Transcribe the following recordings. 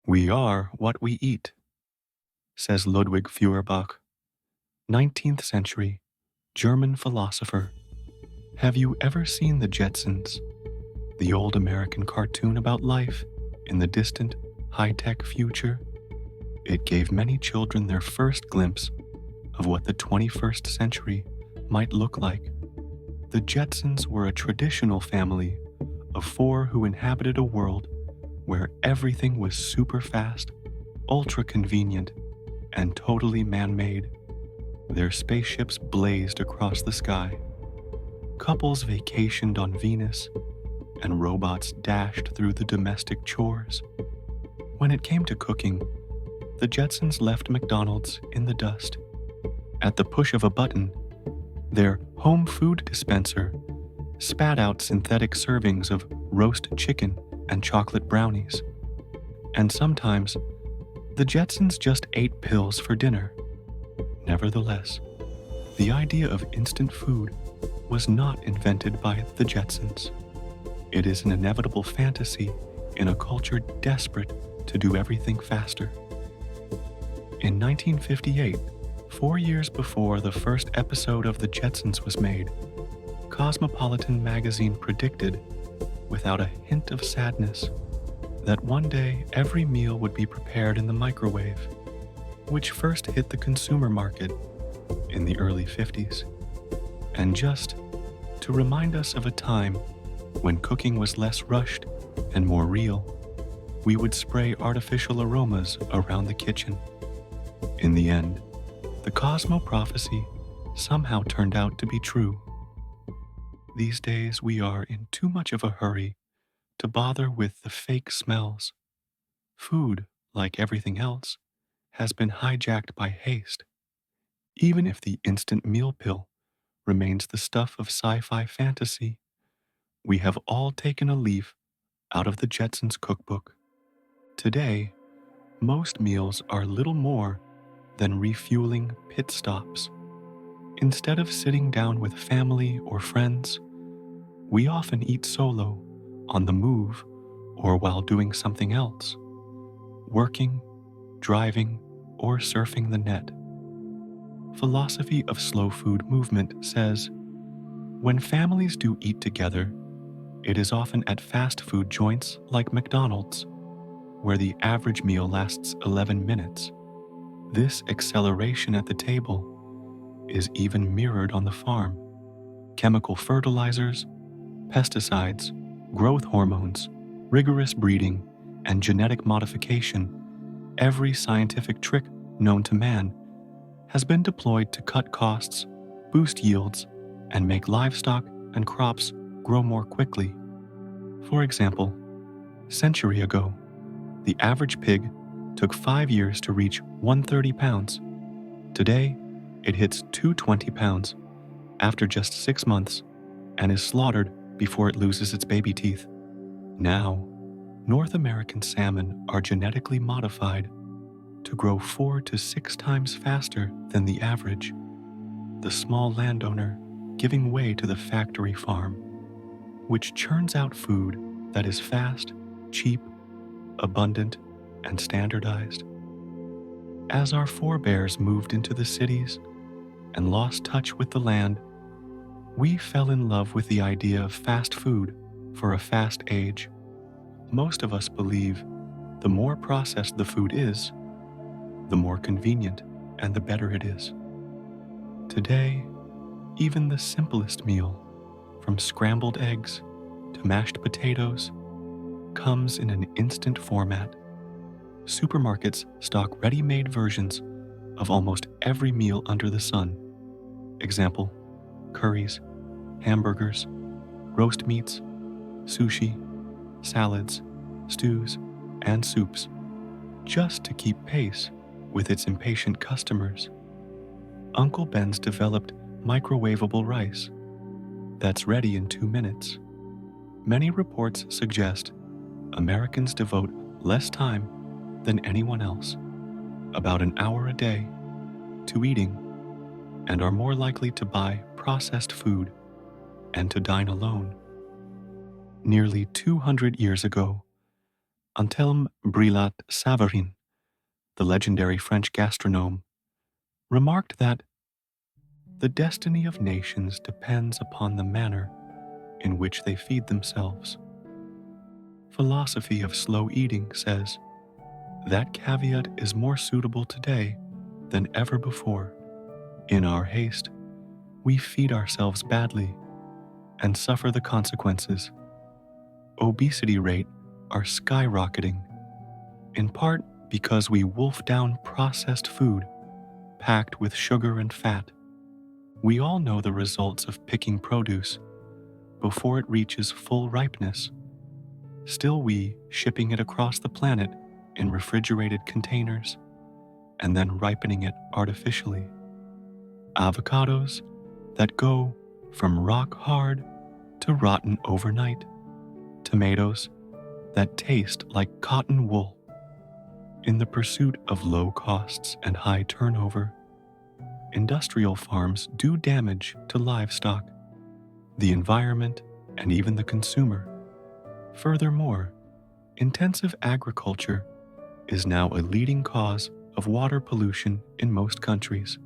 We are what we eat, says Ludwig Feuerbach, 19th century German philosopher. Have you ever seen the Jetsons, the old American cartoon about life in the distant, high-tech future? It gave many children their first glimpse of what the 21st century might look like. The Jetsons were a traditional family of four who inhabited a world where everything was super fast, ultra convenient, and totally man-made. Their spaceships blazed across the sky. Couples vacationed on Venus, and robots dashed through the domestic chores. When it came to cooking, the Jetsons left McDonald's in the dust. At the push of a button, their home food dispenser spat out synthetic servings of roast chicken and chocolate brownies. And sometimes, the Jetsons just ate pills for dinner. Nevertheless, the idea of instant food was not invented by the Jetsons. It is an inevitable fantasy in a culture desperate to do everything faster. In 1958, 4 years before the first episode of The Jetsons was made, Cosmopolitan magazine predicted, without a hint of sadness, that one day every meal would be prepared in the microwave, which first hit the consumer market in the early 50s. And just to remind us of a time when cooking was less rushed and more real, we would spray artificial aromas around the kitchen. In the end, the Cosmo prophecy somehow turned out to be true. These days we are in too much of a hurry to bother with the fake smells. Food, like everything else, has been hijacked by haste. Even if the instant meal pill remains the stuff of sci-fi fantasy, we have all taken a leaf out of the Jetsons cookbook. Today, most meals are little more than refueling pit stops. Instead of sitting down with family or friends, we often eat solo, on the move, or while doing something else, working, driving, or surfing the net. Philosophy of slow food movement says, when families do eat together, it is often at fast food joints like McDonald's, where the average meal lasts 11 minutes. This acceleration at the table is even mirrored on the farm. Chemical fertilizers, pesticides, growth hormones, rigorous breeding, and genetic modification, every scientific trick known to man has been deployed to cut costs, boost yields, and make livestock and crops grow more quickly. For example, a century ago, the average pig took 5 years to reach 130 pounds. Today, it hits 220 pounds after just 6 months and is slaughtered before it loses its baby teeth. Now, North American salmon are genetically modified to grow 4 to 6 times faster than the average, the small landowner giving way to the factory farm, which churns out food that is fast, cheap, abundant, and standardized. As our forebears moved into the cities and lost touch with the land, we fell in love with the idea of fast food for a fast age. Most of us believe the more processed the food is, the more convenient and the better it is. Today, even the simplest meal, from scrambled eggs to mashed potatoes, comes in an instant format. Supermarkets stock ready-made versions of almost every meal under the sun. Example, curries, hamburgers, roast meats, sushi, salads, stews, and soups, just to keep pace with its impatient customers. Uncle Ben's developed microwavable rice that's ready in 2 minutes. Many reports suggest Americans devote less time than anyone else, about an hour a day, to eating, and are more likely to buy processed food and to dine alone. Nearly 200 years ago, Anselm Brillat Savarin, the legendary French gastronome, remarked that the destiny of nations depends upon the manner in which they feed themselves. Philosophy of slow eating says that caveat is more suitable today than ever before. In our haste, we feed ourselves badly and suffer the consequences. Obesity rates are skyrocketing, in part because we wolf down processed food packed with sugar and fat. We all know the results of picking produce before it reaches full ripeness. Still, we shipping it across the planet in refrigerated containers and then ripening it artificially. Avocados that go from rock hard to rotten overnight. Tomatoes that taste like cotton wool. In the pursuit of low costs and high turnover, industrial farms do damage to livestock, the environment, and even the consumer. Furthermore, intensive agriculture is now a leading cause of water pollution in most countries.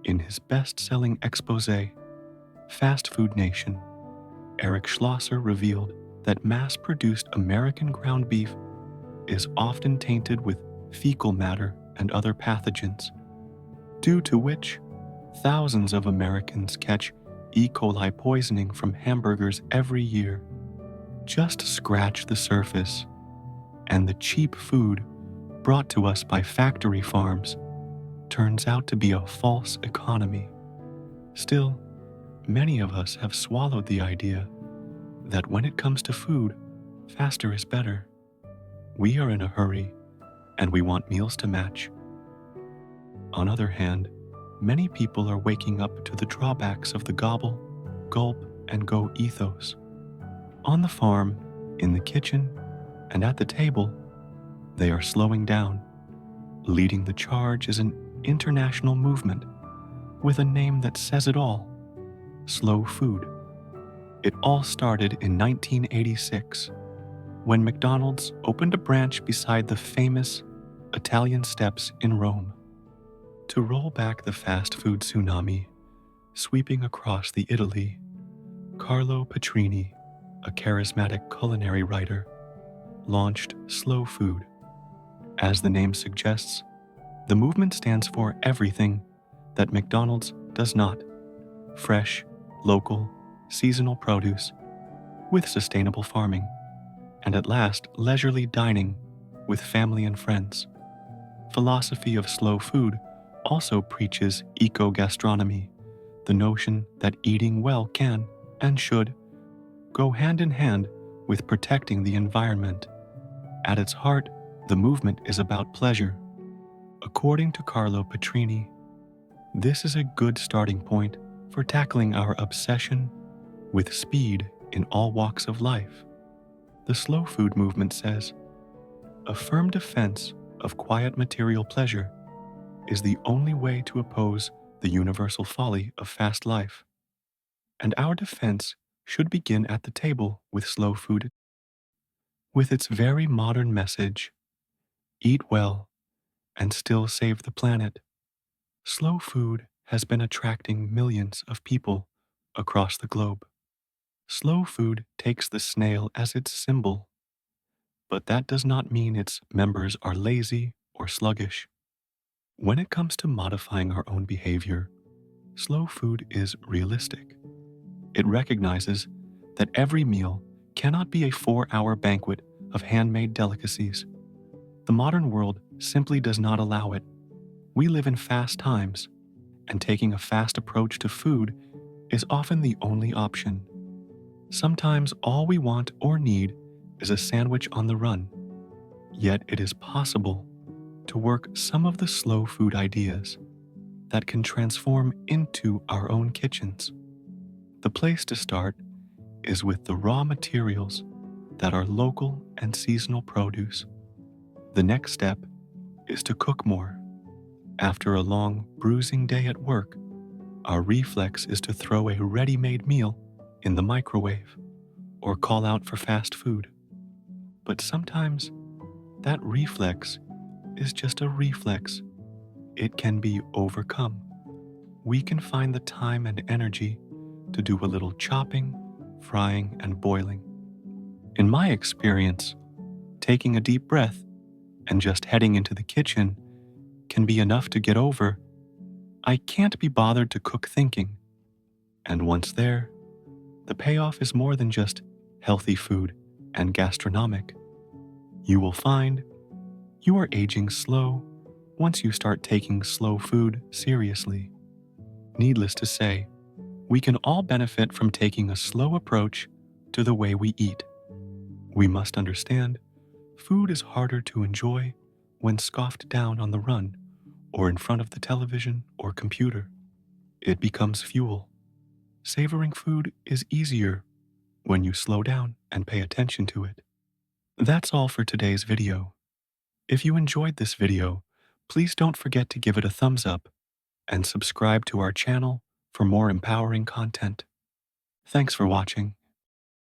In his best-selling exposé, Fast Food Nation, Eric Schlosser revealed that mass-produced American ground beef is often tainted with fecal matter and other pathogens, due to which thousands of Americans catch E. coli poisoning from hamburgers every year. Just scratch the surface, and the cheap food brought to us by factory farms turns out to be a false economy. Still, many of us have swallowed the idea that when it comes to food, faster is better. We are in a hurry, and we want meals to match. On the other hand, many people are waking up to the drawbacks of the gobble, gulp, and go ethos. On the farm, in the kitchen, and at the table, they are slowing down. Leading the charge is an international movement with a name that says it all: slow food. It all started in 1986, when McDonald's opened a branch beside the famous Italian Steps in Rome. To roll back the fast food tsunami sweeping across the Italy, Carlo Petrini, a charismatic culinary writer, launched Slow Food. As the name suggests, the movement stands for everything that McDonald's does not: fresh, local, seasonal produce with sustainable farming, and at last leisurely dining with family and friends. Philosophy of slow food also preaches eco-gastronomy, the notion that eating well can and should go hand in hand with protecting the environment. At its heart, the movement is about pleasure. According to Carlo Petrini, this is a good starting point for tackling our obsession with speed in all walks of life. The slow food movement says, a firm defense of quiet material pleasure is the only way to oppose the universal folly of fast life. And our defense should begin at the table with slow food. With its very modern message, eat well and still save the planet, slow food has been attracting millions of people across the globe. Slow food takes the snail as its symbol, but that does not mean its members are lazy or sluggish. When it comes to modifying our own behavior, slow food is realistic. It recognizes that every meal cannot be a 4-hour banquet of handmade delicacies. The modern world simply does not allow it. We live in fast times, and taking a fast approach to food is often the only option. Sometimes all we want or need is a sandwich on the run. Yet it is possible to work some of the slow food ideas that can transform into our own kitchens. The place to start is with the raw materials that are local and seasonal produce. The next step is to cook more. After a long, bruising day at work, our reflex is to throw a ready-made meal in the microwave or call out for fast food. But sometimes That reflex is just a reflex. It can be overcome. We can find the time and energy to do a little chopping, frying, and boiling. In my experience, taking a deep breath and just heading into the kitchen can be enough to get over, "I can't be bothered to cook thinking." And once there, the payoff is more than just healthy food and gastronomic. You will find you are aging slow once you start taking slow food seriously. Needless to say, we can all benefit from taking a slow approach to the way we eat. We must understand food is harder to enjoy when scoffed down on the run or in front of the television or computer. It becomes fuel. Savoring food is easier when you slow down and pay attention to it. That's all for today's video. If you enjoyed this video, please don't forget to give it a thumbs up and subscribe to our channel for more empowering content. Thanks for watching.